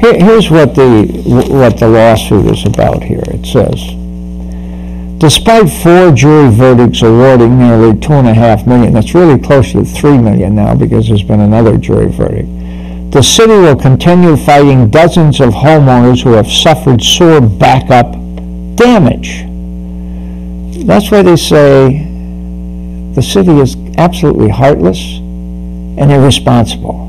Here's what the lawsuit is about here. It says, despite 4 jury verdicts awarding nearly $2.5 million, that's really close to $3 million now because there's been another jury verdict, the city will continue fighting dozens of homeowners who have suffered sewer backup damage. That's why they say the city is absolutely heartless and irresponsible.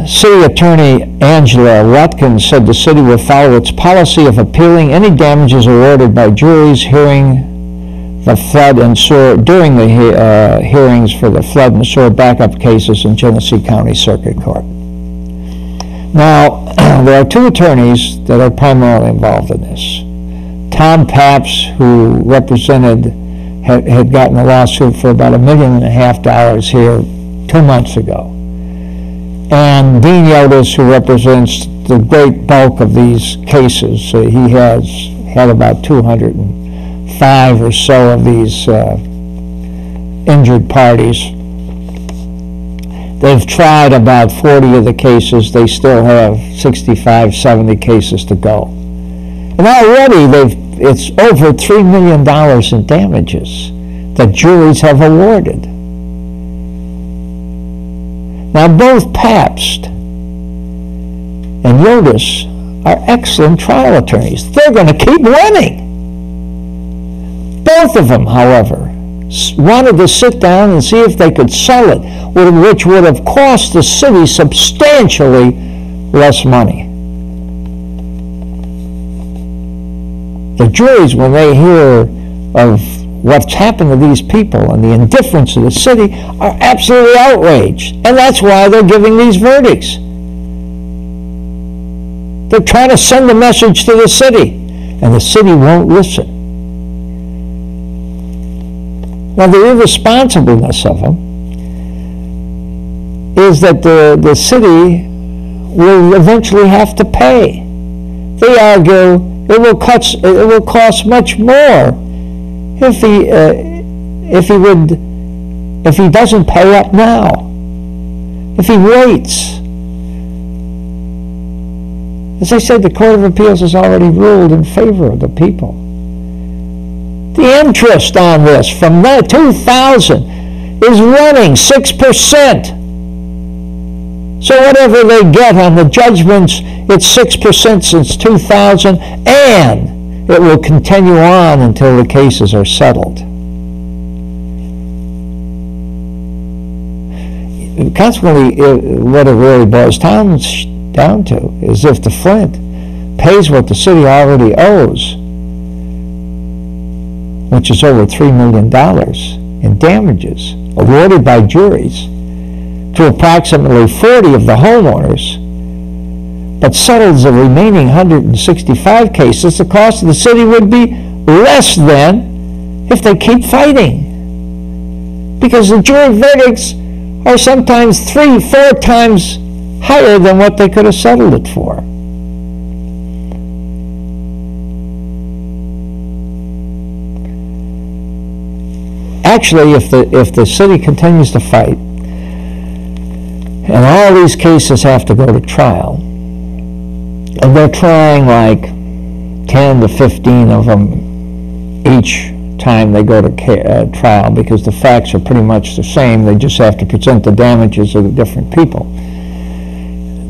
City Attorney Angela Watkins said the city will follow its policy of appealing any damages awarded by juries hearing the flood and sewer during the hearings for the flood and sewer backup cases in Genesee County Circuit Court. Now, there are 2 attorneys that are primarily involved in this. Tom Papps, who had gotten a lawsuit for about $1.5 million here 2 months ago. And Dean Yotis, who represents the great bulk of these cases. He has had about 205 or so of these injured parties. They've tried about 40 of the cases. They still have 65, 70 cases to go. And already it's over $3 million in damages that juries have awarded. Now, both Pabst and Yotis are excellent trial attorneys. They're going to keep winning. Both of them, however, wanted to sit down and see if they could sell it, which would have cost the city substantially less money. The juries, when they hear of what's happened to these people and the indifference of the city, are absolutely outraged. And that's why they're giving these verdicts. They're trying to send a message to the city, and the city won't listen. Now, the irresponsibleness of them is that the city will eventually have to pay. They argue it will cost much more if he doesn't pay up now, if he waits. As I said, the Court of Appeals has already ruled in favor of the people. The interest on this from 2000 is running 6%. So whatever they get on the judgments, it's 6% since 2000, and it will continue on until the cases are settled. Consequently, what it really boils down to is if the Flint pays what the city already owes, which is over $3 million in damages awarded by juries to approximately 40 of the homeowners, but settles the remaining 165 cases, the cost of the city would be less than if they keep fighting. Because the jury verdicts are sometimes 3-4 times higher than what they could have settled it for. Actually, if the city continues to fight, and all these cases have to go to trial, and they're trying like 10 to 15 of them each time they go to trial, because the facts are pretty much the same. They just have to present the damages of the different people.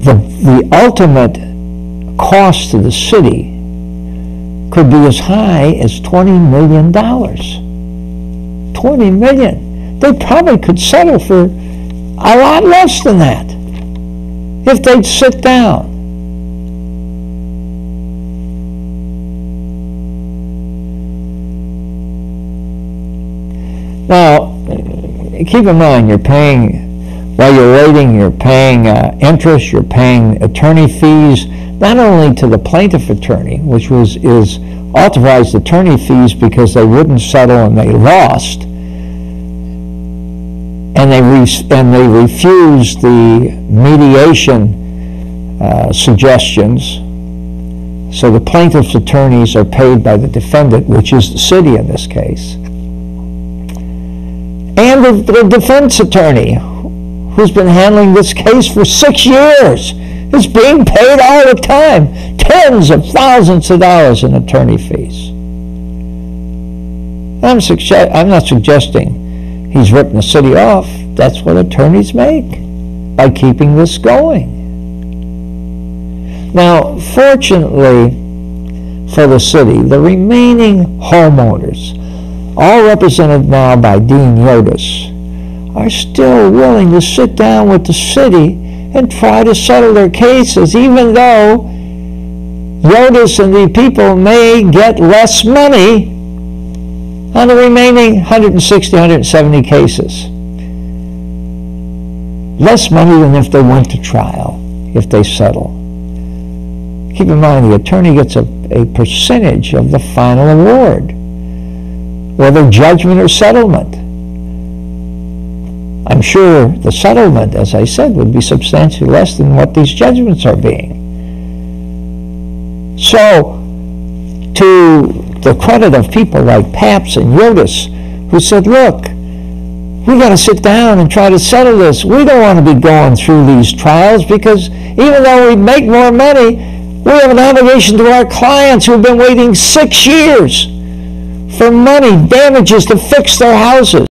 The ultimate cost to the city could be as high as $20 million. $20 million. They probably could settle for a lot less than that if they'd sit down. Now, keep in mind, you're paying, while you're waiting, you're paying interest, you're paying attorney fees, not only to the plaintiff attorney, which is authorized attorney fees because they wouldn't settle and they lost, and they refused the mediation suggestions. So the plaintiff's attorneys are paid by the defendant, which is the city in this case. And the defense attorney, who's been handling this case for 6 years. is being paid all the time. Tens of thousands of dollars in attorney fees. I'm not suggesting he's ripping the city off. That's what attorneys make by keeping this going. Now, fortunately for the city, the remaining homeowners, all represented now by Dean Yotis, are still willing to sit down with the city and try to settle their cases, even though Yotis and the people may get less money on the remaining 160, 170 cases. Less money than if they went to trial, if they settle. Keep in mind, the attorney gets a percentage of the final award, whether judgment or settlement. I'm sure the settlement, as I said, would be substantially less than what these judgments are being. So, to the credit of people like Paps and Yotis, who said, look, we got to sit down and try to settle this. We don't want to be going through these trials because even though we make more money, we have an obligation to our clients who have been waiting 6 years for money, damages to fix their houses.